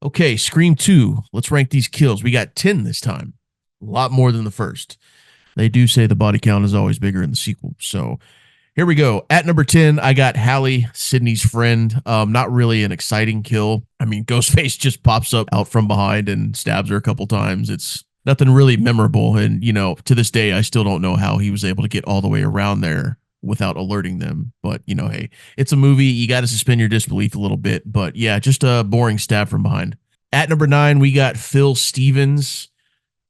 Okay, Scream 2. Let's rank these kills. We got 10 this time. A lot more than the first. They do say the body count is always bigger in the sequel. So here we go. At number 10, I got Hallie, Sydney's friend. Not really an exciting kill. I mean, Ghostface just pops up out from behind and stabs her a couple times. It's nothing really memorable. And, to this day, I still don't know how he was able to get all the way around there without alerting them. But, hey, it's a movie. You got to suspend your disbelief a little bit. But yeah, just a boring stab from behind. At number 9, we got Phil Stevens,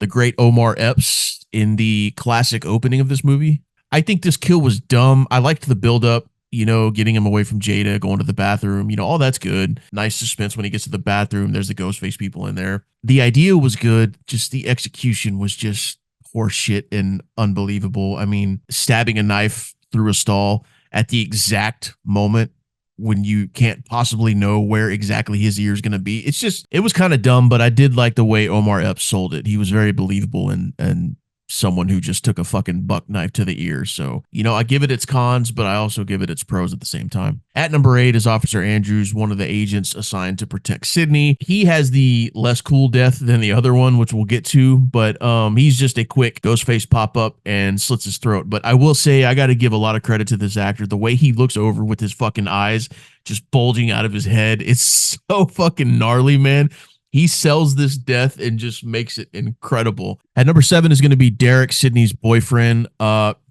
the great Omar Epps, in the classic opening of this movie. I think this kill was dumb. I liked the buildup, getting him away from Jada, going to the bathroom, all that's good. Nice suspense when he gets to the bathroom. There's the Ghostface people in there. The idea was good. Just the execution was just horseshit and unbelievable. I mean, stabbing a knife through a stall at the exact moment when you can't possibly know where exactly his ear is going to be. It was kind of dumb, but I did like the way Omar Epps sold it. He was very believable and someone who just took a fucking buck knife to the ear. So, I give it its cons, but I also give it its pros at the same time. At number 8 is Officer Andrews, one of the agents assigned to protect Sydney. He has the less cool death than the other one, which we'll get to, but he's just a quick Ghostface pop up and slits his throat. But I will say, I got to give a lot of credit to this actor. The way he looks over with his fucking eyes just bulging out of his head, it's so fucking gnarly, man. He sells this death and just makes it incredible. At number 7 is going to be Derek, Sydney's boyfriend.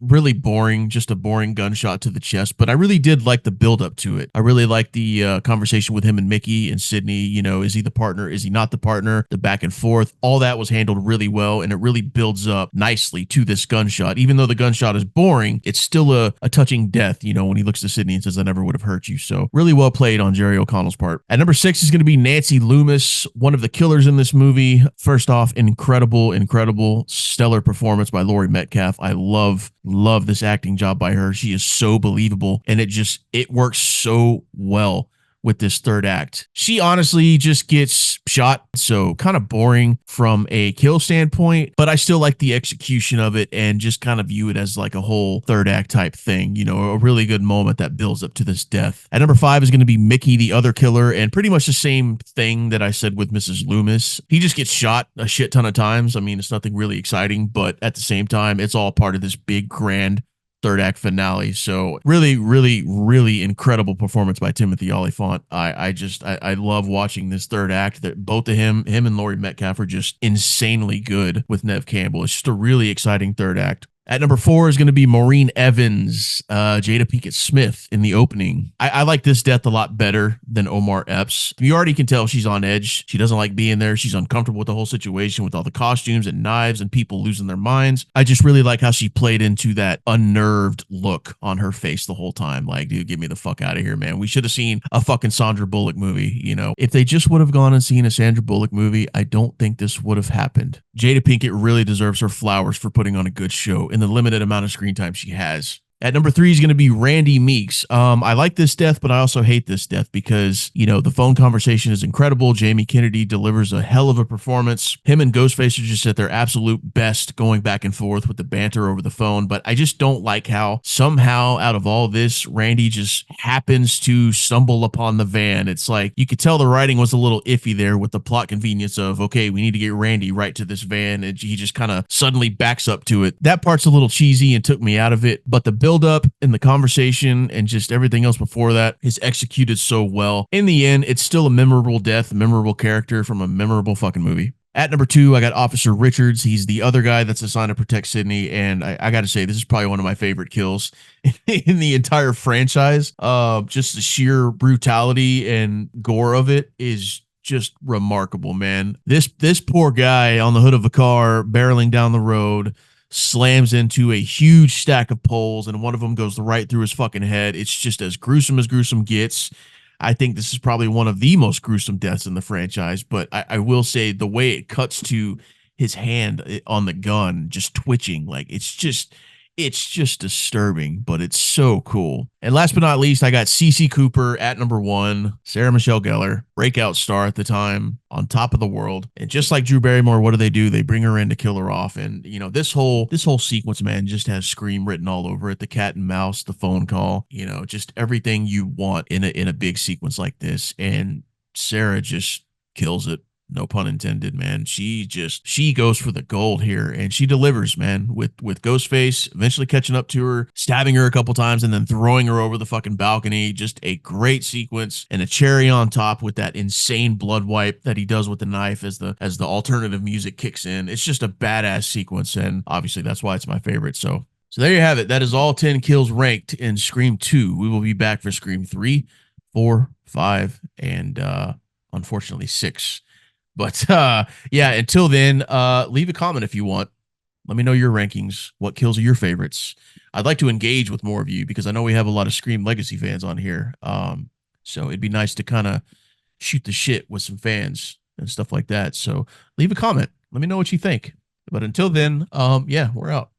Really boring, just a boring gunshot to the chest. But I really did like the build up to it. I really liked the conversation with him and Mickey and Sydney. Is he the partner? Is he not the partner? The back and forth. All that was handled really well. And it really builds up nicely to this gunshot. Even though the gunshot is boring, it's still a touching death, when he looks to Sydney and says, I never would have hurt you. So really well played on Jerry O'Connell's part. At number 6 is going to be Nancy Loomis, one of the killers in this movie. First off, incredible stellar performance by Laurie Metcalf. I love this acting job by her. She is so believable, and it works so well with this third act. She honestly just gets shot, so kind of boring from a kill standpoint, but I still like the execution of it and just kind of view it as like a whole third act type thing, a really good moment that builds up to this death. At number 5 is going to be Mickey, the other killer, and pretty much the same thing that I said with Mrs. Loomis. He just gets shot a shit ton of times. I mean, it's nothing really exciting, but at the same time, it's all part of this big grand third act finale. So really incredible performance by Timothy Olyphant. I love watching this third act. That both of him and Laurie Metcalf are just insanely good with Nev Campbell. It's just a really exciting third act. At number 4 is going to be Maureen Evans, Jada Pinkett Smith in the opening. I like this death a lot better than Omar Epps. You already can tell she's on edge. She doesn't like being there. She's uncomfortable with the whole situation, with all the costumes and knives and people losing their minds. I just really like how she played into that unnerved look on her face the whole time. Like, dude, get me the fuck out of here, man. We should have seen a fucking Sandra Bullock movie, If they just would have gone and seen a Sandra Bullock movie, I don't think this would have happened. Jada Pinkett really deserves her flowers for putting on a good show in the limited amount of screen time she has. At number 3 is going to be Randy Meeks. I like this death, but I also hate this death because, the phone conversation is incredible. Jamie Kennedy delivers a hell of a performance. Him and Ghostface are just at their absolute best going back and forth with the banter over the phone. But I just don't like how somehow out of all this, Randy just happens to stumble upon the van. It's like you could tell the writing was a little iffy there with the plot convenience of, okay, we need to get Randy right to this van. And he just kind of suddenly backs up to it. That part's a little cheesy and took me out of it. But the build up in the conversation and just everything else before that is executed so well. In the end, it's still a memorable death, a memorable character from a memorable fucking movie. At number 2, I got Officer Richards. He's the other guy that's assigned to protect Sydney. And I got to say, this is probably one of my favorite kills in the entire franchise. Just the sheer brutality and gore of it is just remarkable, man. This poor guy on the hood of a car barreling down the road slams into a huge stack of poles, and one of them goes right through his fucking head. It's just as gruesome gets. I think this is probably one of the most gruesome deaths in the franchise, but I will say the way it cuts to his hand on the gun just twitching, like it's just disturbing, but it's so cool. And last but not least, I got Cece Cooper at number 1, Sarah Michelle Gellar, breakout star at the time, on top of the world. And just like Drew Barrymore, what do? They bring her in to kill her off. And this whole sequence, man, just has Scream written all over it. The cat and mouse, the phone call, just everything you want in a big sequence like this. And Sarah just kills it. No pun intended, man. She goes for the gold here, and she delivers, man, with Ghostface eventually catching up to her, stabbing her a couple times, and then throwing her over the fucking balcony. Just a great sequence, and a cherry on top with that insane blood wipe that he does with the knife as the alternative music kicks in. It's just a badass sequence, and obviously that's why it's my favorite. So there you have it. That is all 10 kills ranked in Scream 2. We will be back for Scream 3, 4, 5, and unfortunately 6. But yeah, until then, leave a comment if you want. Let me know your rankings. What kills are your favorites? I'd like to engage with more of you because I know we have a lot of Scream Legacy fans on here. So it'd be nice to kind of shoot the shit with some fans and stuff like that. So leave a comment. Let me know what you think. But until then, yeah, we're out.